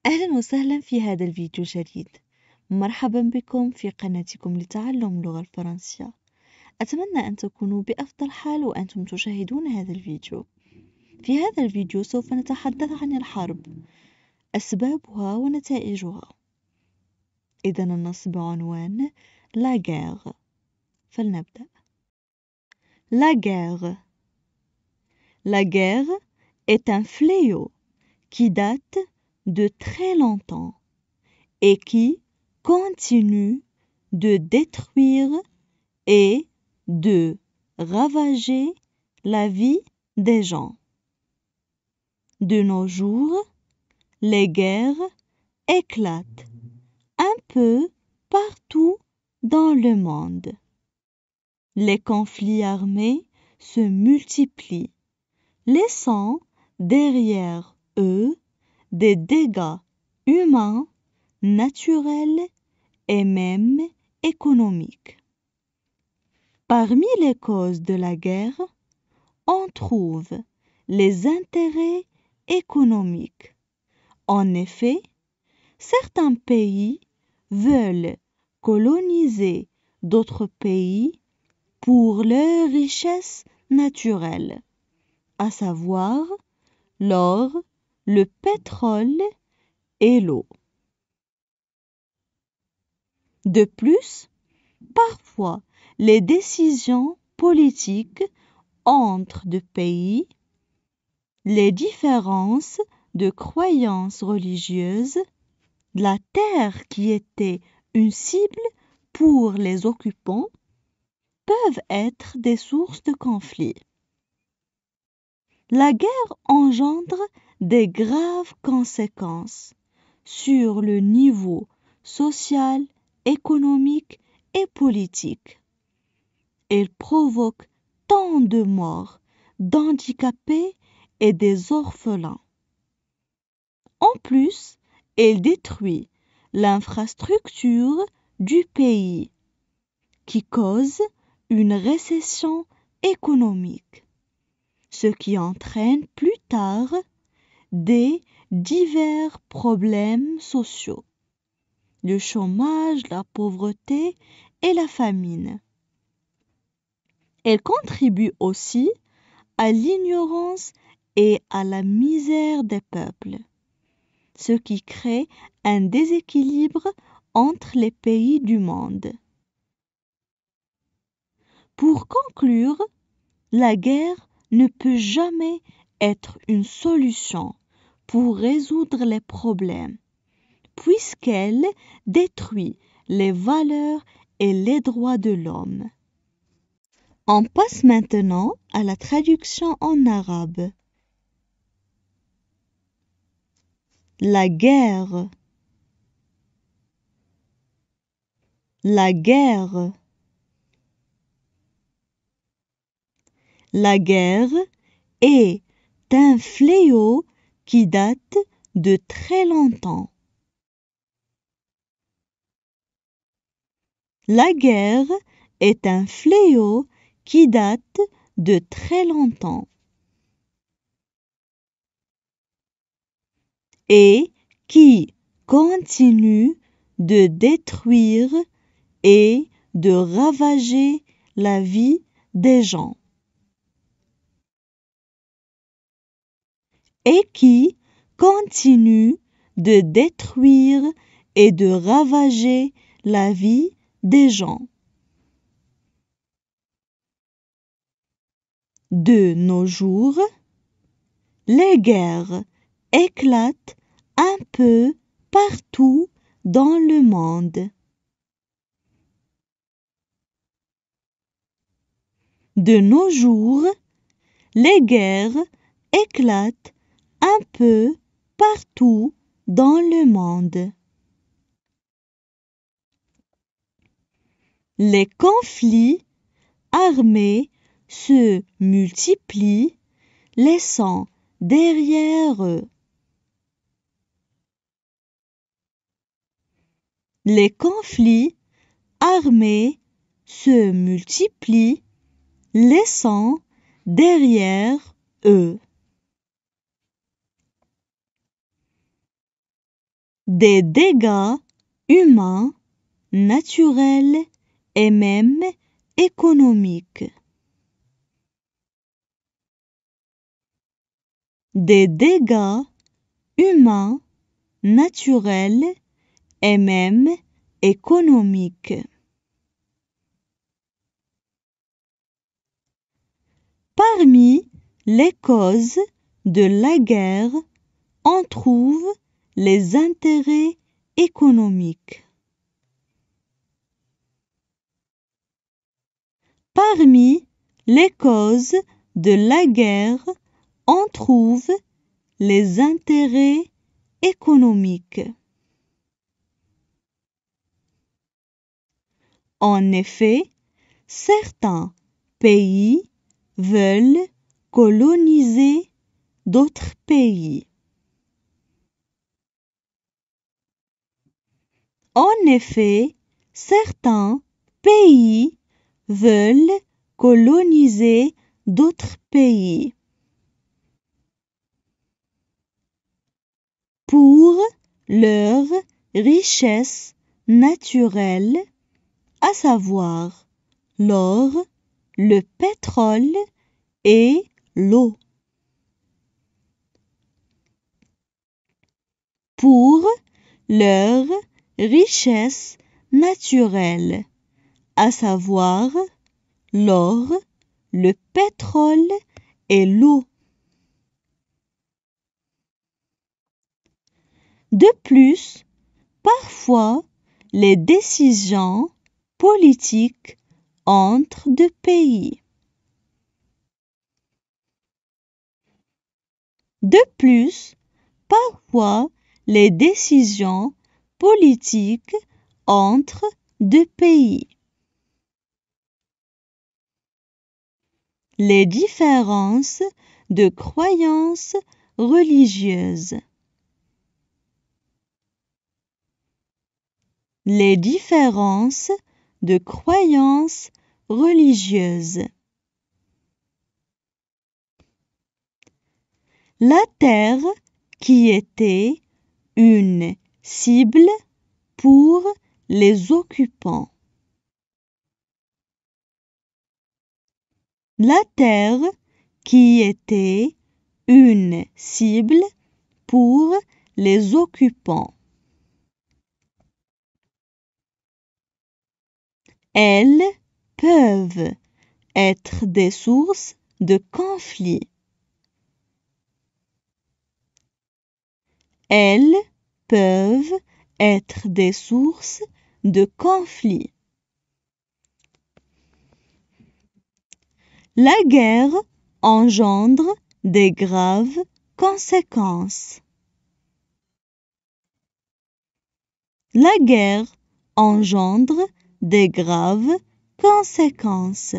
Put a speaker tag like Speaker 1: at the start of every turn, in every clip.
Speaker 1: أهلا وسهلا في هذا الفيديو الجديد. مرحبا بكم في قناتكم لتعلم اللغة الفرنسية. أتمنى أن تكونوا بأفضل حال وأنتم تشاهدون هذا الفيديو. في هذا الفيديو سوف نتحدث عن الحرب، أسبابها ونتائجها. إذا النص بعنوان La guerre. فلنبدأ. La guerre. La guerre est un fléau qui date de très longtemps et qui continue de détruire et de ravager la vie des gens. De nos jours, les guerres éclatent un peu partout dans le monde. Les conflits armés se multiplient, laissant derrière eux des dégâts humains, naturels et même économiques. Parmi les causes de la guerre, on trouve les intérêts économiques. En effet, certains pays veulent coloniser d'autres pays pour leurs richesses naturelles, à savoir l'or, le pétrole et l'eau. De plus, parfois, les décisions politiques entre deux pays, les différences de croyances religieuses, la terre qui était une cible pour les occupants peuvent être des sources de conflits. La guerre engendre des graves conséquences sur le niveau social, économique et politique. Elle provoque tant de morts, d'handicapés et des orphelins. En plus, elle détruit l'infrastructure du pays, qui cause une récession économique, ce qui entraîne plus tard des divers problèmes sociaux, le chômage, la pauvreté et la famine. Elle contribue aussi à l'ignorance et à la misère des peuples, ce qui crée un déséquilibre entre les pays du monde. Pour conclure, la guerre ne peut jamais être une solution pour résoudre les problèmes, puisqu'elle détruit les valeurs et les droits de l'homme. On passe maintenant à la traduction en arabe. La guerre. La guerre. La guerre est un fléau qui date de très longtemps. La guerre est un fléau qui date de très longtemps et qui continue de détruire et de ravager la vie des gens. Et qui continue de détruire et de ravager la vie des gens. De nos jours, les guerres éclatent un peu partout dans le monde. De nos jours, les guerres éclatent un peu partout dans le monde. Les conflits armés se multiplient, laissant derrière eux. Les conflits armés se multiplient, laissant derrière eux. des dégâts humains, naturels et même économiques. Des dégâts humains, naturels et même économiques. Parmi les causes de la guerre, on trouve les intérêts économiques. Parmi les causes de la guerre, on trouve les intérêts économiques. En effet, certains pays veulent coloniser d'autres pays. En effet, certains pays veulent coloniser d'autres pays. Pour leur richesse naturelle, à savoir l'or, le pétrole et l'eau. Pour leur richesse naturelle, à savoir l'or, le pétrole et l'eau. De plus, parfois, les décisions politiques entre deux pays. De plus, parfois, les décisions politiques entre deux pays. Les différences de croyances religieuses. Les différences de croyances religieuses. La terre qui était une cible pour les occupants. La terre qui était une cible pour les occupants. Elles peuvent être des sources de conflits. Elles peuvent être des sources de conflits. La guerre engendre des graves conséquences. La guerre engendre des graves conséquences.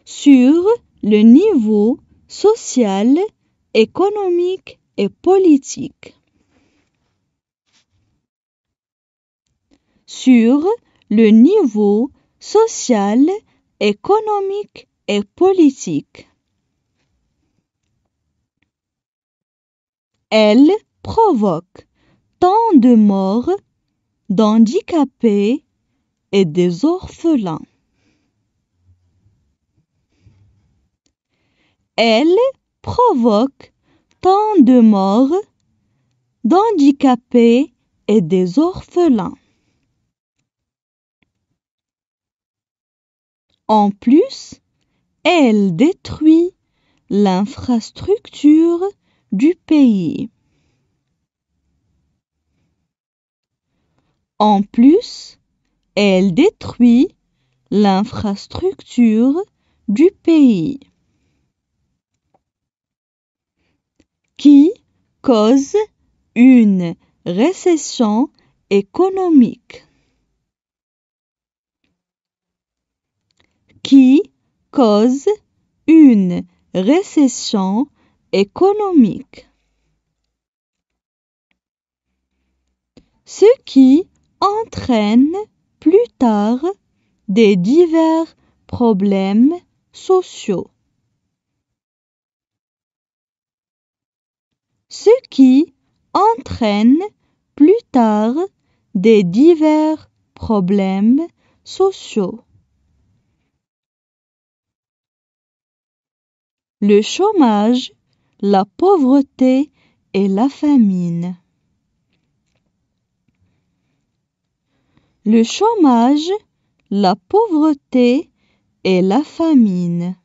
Speaker 1: Sur le niveau social, économique et politique. Sur le niveau social, économique et politique. Elle provoque tant de morts, d'handicapés et des orphelins. Elle provoque tant de morts, d'handicapés et des orphelins. En plus, elle détruit l'infrastructure du pays. En plus, elle détruit l'infrastructure du pays. Qui cause une récession économique. Qui cause une récession économique. Ce qui entraîne plus tard des divers problèmes sociaux. ce qui entraîne plus tard des divers problèmes sociaux. Le chômage, la pauvreté et la famine. Le chômage, la pauvreté et la famine.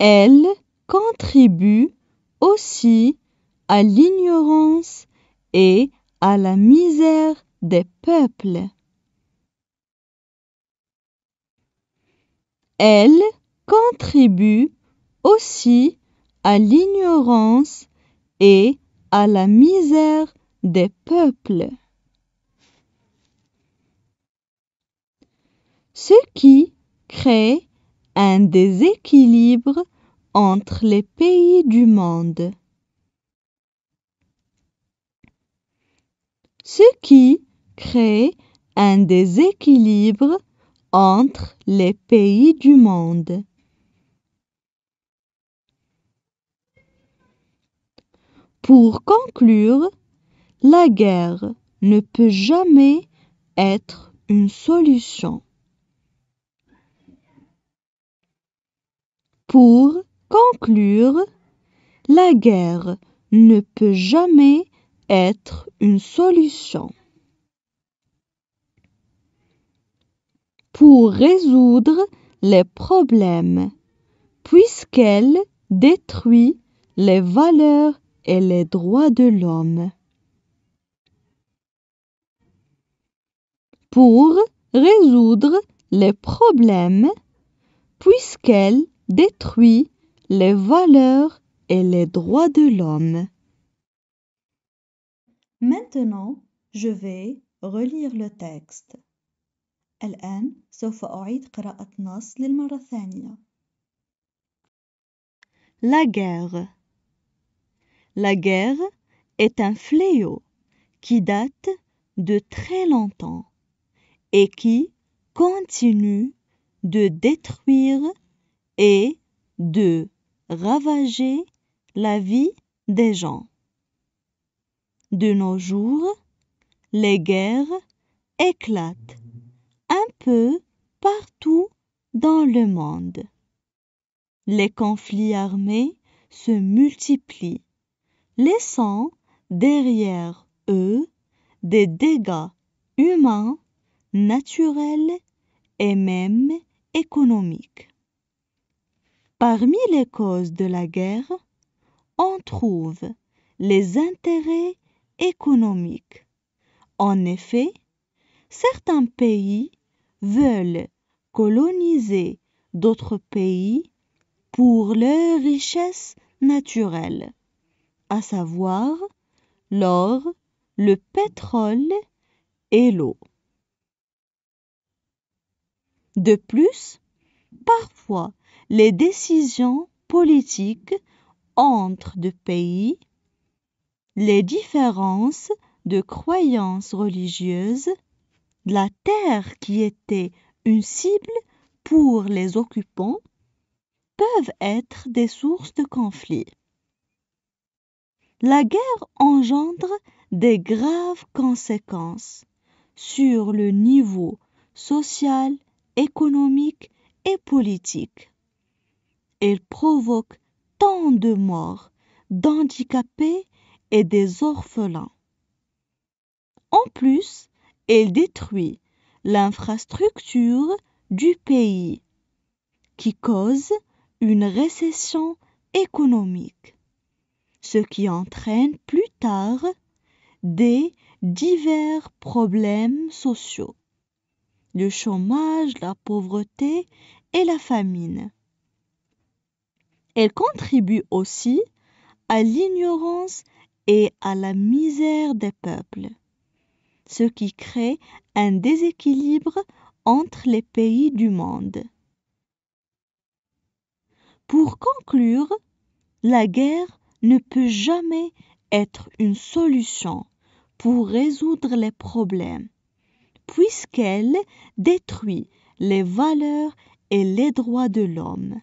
Speaker 1: Elle contribue aussi à l'ignorance et à la misère des peuples. Elle contribue aussi à l'ignorance et à la misère des peuples. Ce qui crée un déséquilibre entre les pays du monde. Ce qui crée un déséquilibre entre les pays du monde. Pour conclure, la guerre ne peut jamais être une solution. Pour conclure, la guerre ne peut jamais être une solution. Pour résoudre les problèmes, puisqu'elle détruit les valeurs et les droits de l'homme. Pour résoudre les problèmes, puisqu'elle détruit les valeurs et les droits de l'homme. Maintenant, je vais relire le texte. الآن سوف أعيد قراءة نص للمرة الثانية. La guerre. La guerre est un fléau qui date de très longtemps et qui continue de détruire et de ravager la vie des gens. De nos jours, les guerres éclatent un peu partout dans le monde. Les conflits armés se multiplient, laissant derrière eux des dégâts humains, naturels et même économiques. Parmi les causes de la guerre, on trouve les intérêts économiques. En effet, certains pays veulent coloniser d'autres pays pour leurs richesses naturelles, à savoir l'or, le pétrole et l'eau. De plus, parfois, les décisions politiques entre deux pays, les différences de croyances religieuses, la terre qui était une cible pour les occupants, peuvent être des sources de conflits. La guerre engendre des graves conséquences sur le niveau social, économique et politique. Elle provoque tant de morts, d'handicapés et des orphelins. En plus, elle détruit l'infrastructure du pays, qui cause une récession économique, ce qui entraîne plus tard des divers problèmes sociaux, le chômage, la pauvreté et la famine. Elle contribue aussi à l'ignorance et à la misère des peuples, ce qui crée un déséquilibre entre les pays du monde. Pour conclure, la guerre ne peut jamais être une solution pour résoudre les problèmes, puisqu'elle détruit les valeurs et les droits de l'homme.